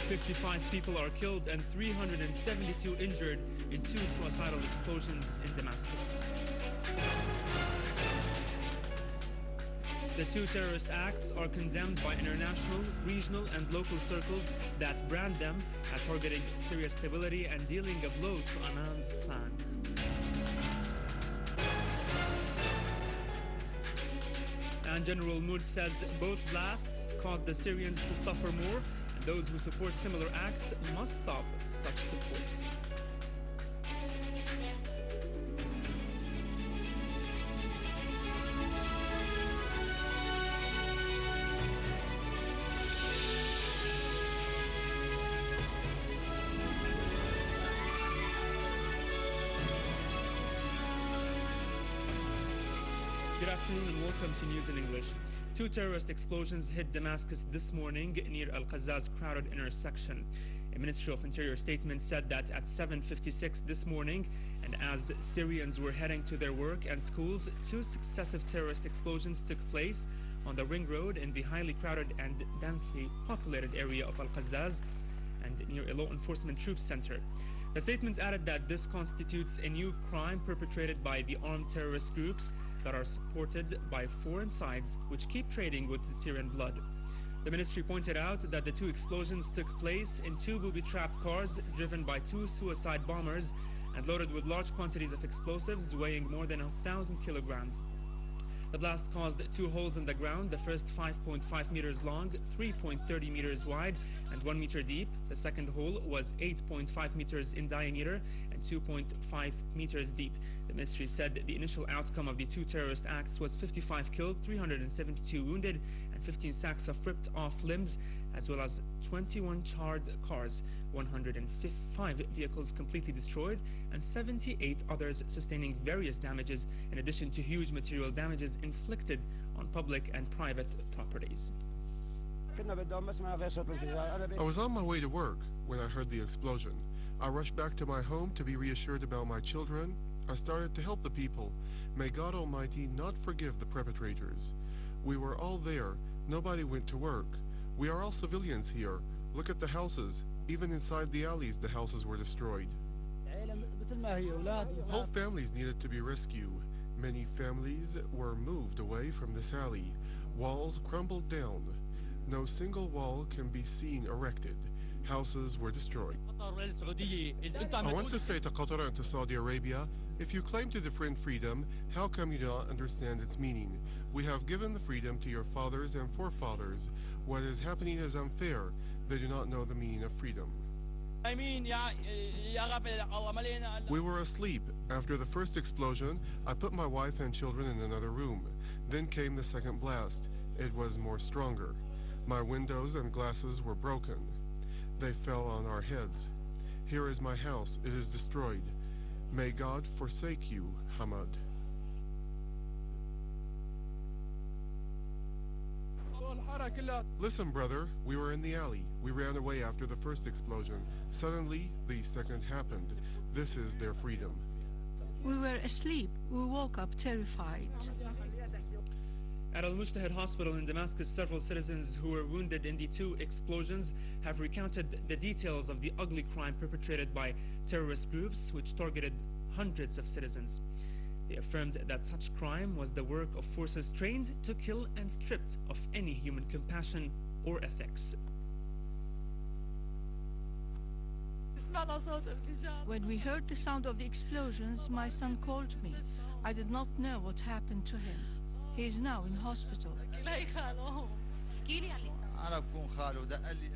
55 people are killed and 372 injured in 2 suicidal explosions in Damascus. The 2 terrorist acts are condemned by international, regional and local circles that brand them as targeting Syria's stability and dealing a blow to Amman's plan. And General Mood says both blasts caused the Syrians to suffer more, and those who support similar acts must stop such support. Good afternoon and welcome to News in English. 2 terrorist explosions hit Damascus this morning near Al-Qazzaz's crowded intersection. A Ministry of Interior statement said that at 7:56 this morning, and as Syrians were heading to their work and schools, 2 successive terrorist explosions took place on the ring road in the highly crowded and densely populated area of Al-Qazzaz and near a law enforcement troops center. The statement added that this constitutes a new crime perpetrated by the armed terrorist groups that are supported by foreign sides which keep trading with Syrian blood. The ministry pointed out that the 2 explosions took place in 2 booby-trapped cars driven by 2 suicide bombers and loaded with large quantities of explosives weighing more than 1,000 kilograms. The blast caused 2 holes in the ground, the first 5.5 meters long, 3.30 meters wide, and 1 meter deep. The second hole was 8.5 meters in diameter and 2.5 meters deep. The ministry said the initial outcome of the 2 terrorist acts was 55 killed, 372 wounded, and 15 sacks of ripped off limbs, as well as 21 charred cars, 105 vehicles completely destroyed, and 78 others sustaining various damages, in addition to huge material damages inflicted on public and private properties. I was on my way to work when I heard the explosion. I rushed back to my home to be reassured about my children. I started to help the people. May God Almighty not forgive the perpetrators. We were all there. Nobody went to work. We are all civilians here. Look at the houses. Even inside the alleys, the houses were destroyed. Whole families needed to be rescued. Many families were moved away from this alley. Walls crumbled down. No single wall can be seen erected. Houses were destroyed. I want to say to Qatar and to Saudi Arabia, if you claim to defend freedom, how come you do not understand its meaning? We have given the freedom to your fathers and forefathers. What is happening is unfair. They do not know the meaning of freedom. We were asleep. After the first explosion, I put my wife and children in another room. Then came the second blast. It was more stronger. My windows and glasses were broken. They fell on our heads. Here is my house. It is destroyed. May God forsake you, Hamad. Listen, brother, we were in the alley. We ran away after the first explosion. Suddenly, the second happened. This is their freedom. We were asleep. We woke up terrified. At Al-Mujtahid Hospital in Damascus, several citizens who were wounded in the 2 explosions have recounted the details of the ugly crime perpetrated by terrorist groups which targeted hundreds of citizens. They affirmed that such crime was the work of forces trained to kill and stripped of any human compassion or ethics. When we heard the sound of the explosions, my son called me. I did not know what happened to him. He is now in hospital.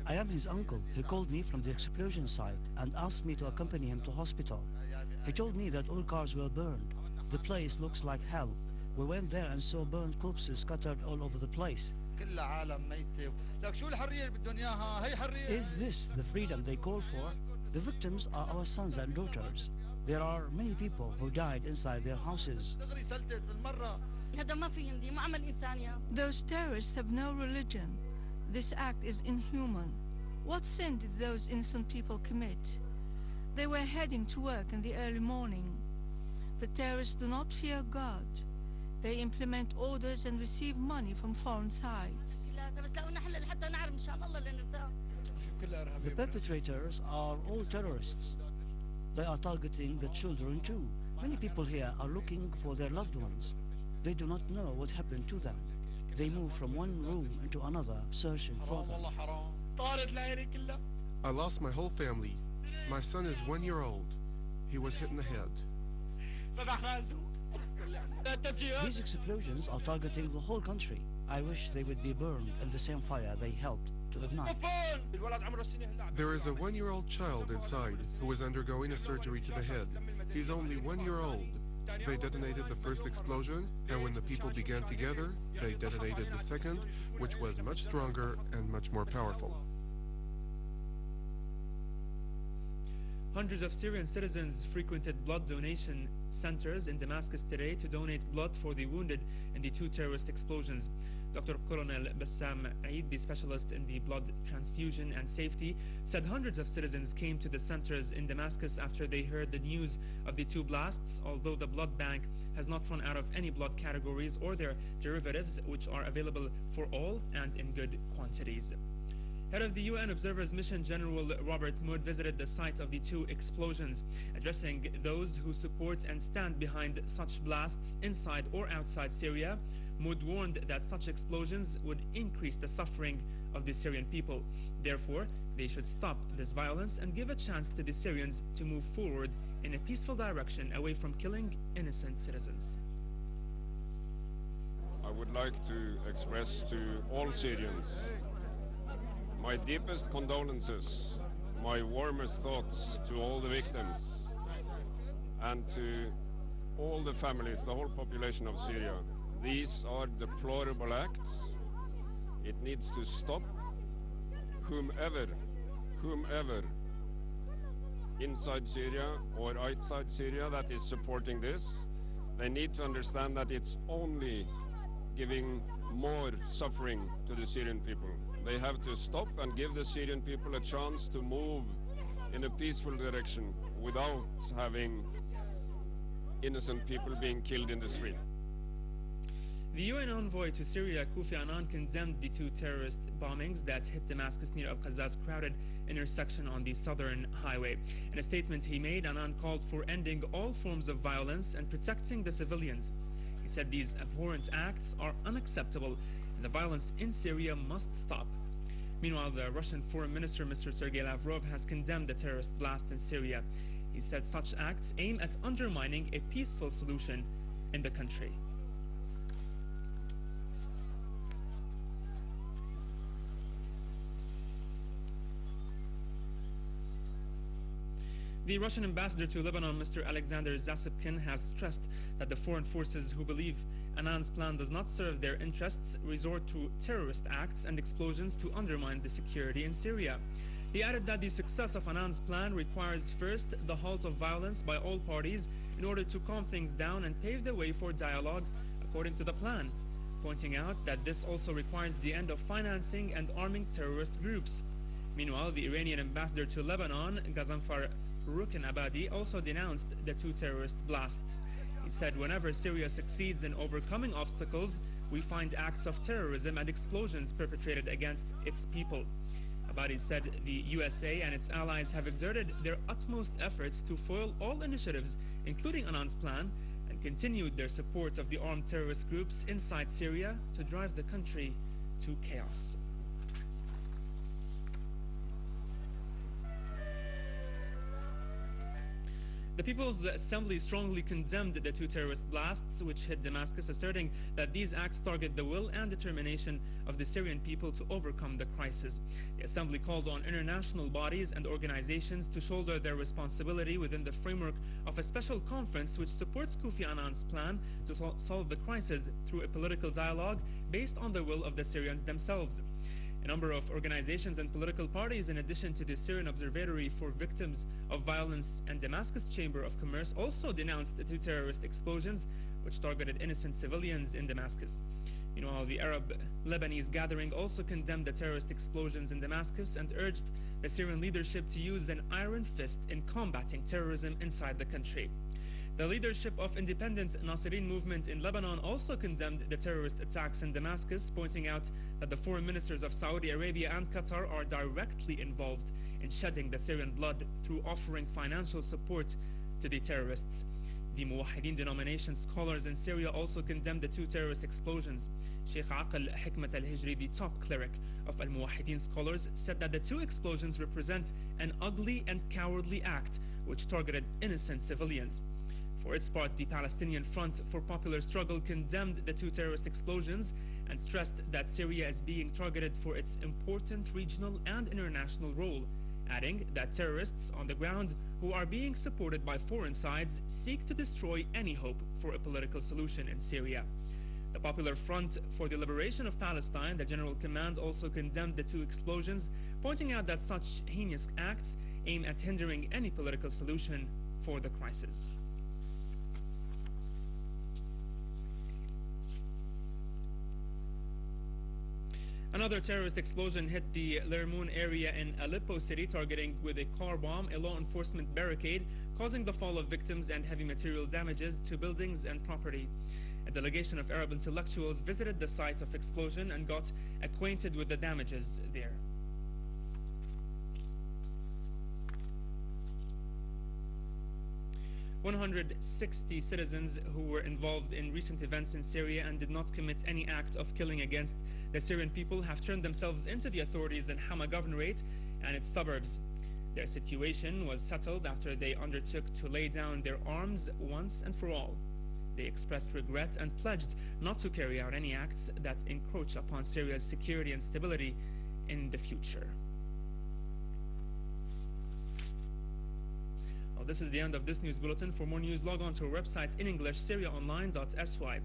I am his uncle. He called me from the explosion site and asked me to accompany him to hospital. He told me that all cars were burned. The place looks like hell. We went there and saw burned corpses scattered all over the place. Is this the freedom they call for? The victims are our sons and daughters. There are many people who died inside their houses. Those terrorists have no religion. This act is inhuman. What sin did those innocent people commit? They were heading to work in the early morning. The terrorists do not fear God. They implement orders and receive money from foreign sides. The perpetrators are all terrorists. They are targeting the children too. Many people here are looking for their loved ones. They do not know what happened to them. They move from one room into another, searching for them. I lost my whole family. My son is 1 year old. He was hit in the head. These explosions are targeting the whole country. I wish they would be burned in the same fire they helped to ignite. There is a 1 year old child inside who is undergoing a surgery to the head. He's only 1 year old. They detonated the first explosion, and when the people began together, they detonated the second, which was much stronger and much more powerful. Hundreds of Syrian citizens frequented blood donation centers in Damascus today to donate blood for the wounded in the two terrorist explosions. Dr. Colonel Bassam Eid, the specialist in the blood transfusion and safety, said hundreds of citizens came to the centers in Damascus after they heard the news of the two blasts, although the blood bank has not run out of any blood categories or their derivatives, which are available for all and in good quantities. Head of the UN Observers Mission General Robert Mood visited the site of the two explosions, addressing those who support and stand behind such blasts inside or outside Syria. Mood warned that such explosions would increase the suffering of the Syrian people. Therefore, they should stop this violence and give a chance to the Syrians to move forward in a peaceful direction away from killing innocent citizens. I would like to express to all Syrians my deepest condolences, my warmest thoughts to all the victims and to all the families, the whole population of Syria. These are deplorable acts. It needs to stop. Whomever inside Syria or outside Syria that is supporting this, they need to understand that it's only giving more suffering to the Syrian people. They have to stop and give the Syrian people a chance to move in a peaceful direction without having innocent people being killed in the street. The UN envoy to Syria, Kofi Annan, condemned the two terrorist bombings that hit Damascus near Al-Qazzaz's crowded intersection on the southern highway. In a statement he made, Annan called for ending all forms of violence and protecting the civilians. He said these abhorrent acts are unacceptable and the violence in Syria must stop. Meanwhile, the Russian Foreign Minister, Mr. Sergei Lavrov, has condemned the terrorist blast in Syria. He said such acts aim at undermining a peaceful solution in the country. The Russian ambassador to Lebanon, Mr. Alexander Zasipkin, has stressed that the foreign forces who believe Annan's plan does not serve their interests resort to terrorist acts and explosions to undermine the security in Syria. He added that the success of Annan's plan requires first the halt of violence by all parties in order to calm things down and pave the way for dialogue according to the plan, pointing out that this also requires the end of financing and arming terrorist groups. Meanwhile, the Iranian ambassador to Lebanon, Ghazanfar Rukin Abadi, also denounced the two terrorist blasts. He said, whenever Syria succeeds in overcoming obstacles, we find acts of terrorism and explosions perpetrated against its people. Abadi said the USA and its allies have exerted their utmost efforts to foil all initiatives, including Annan's plan, and continued their support of the armed terrorist groups inside Syria to drive the country to chaos. The People's Assembly strongly condemned the two terrorist blasts which hit Damascus, asserting that these acts target the will and determination of the Syrian people to overcome the crisis. The Assembly called on international bodies and organizations to shoulder their responsibility within the framework of a special conference which supports Kofi Annan's plan to solve the crisis through a political dialogue based on the will of the Syrians themselves. A number of organizations and political parties, in addition to the Syrian Observatory for Victims of Violence and Damascus Chamber of Commerce, also denounced the two terrorist explosions which targeted innocent civilians in Damascus. Meanwhile, the Arab Lebanese gathering also condemned the terrorist explosions in Damascus and urged the Syrian leadership to use an iron fist in combating terrorism inside the country. The leadership of independent Nasserine movement in Lebanon also condemned the terrorist attacks in Damascus, pointing out that the foreign ministers of Saudi Arabia and Qatar are directly involved in shedding the Syrian blood through offering financial support to the terrorists. The Muwahideen denomination scholars in Syria also condemned the two terrorist explosions. Sheikh Aqil Hikmat al-Hijri, the top cleric of al-Muwahideen scholars, said that the two explosions represent an ugly and cowardly act which targeted innocent civilians. For its part, the Palestinian Front for Popular Struggle condemned the two terrorist explosions and stressed that Syria is being targeted for its important regional and international role, adding that terrorists on the ground who are being supported by foreign sides seek to destroy any hope for a political solution in Syria. The Popular Front for the Liberation of Palestine, the General Command, also condemned the two explosions, pointing out that such heinous acts aim at hindering any political solution for the crisis. Another terrorist explosion hit the Lermoun area in Aleppo city, targeting with a car bomb a law enforcement barricade, causing the fall of victims and heavy material damages to buildings and property. A delegation of Arab intellectuals visited the site of explosion and got acquainted with the damages there. "160 citizens who were involved in recent events in Syria and did not commit any act of killing against the Syrian people have turned themselves into the authorities in Hama governorate and its suburbs. Their situation was settled after they undertook to lay down their arms once and for all. They expressed regret and pledged not to carry out any acts that encroach upon Syria's security and stability in the future." Well, this is the end of this news bulletin. For more news, log on to our website in English, syriaonline.sy.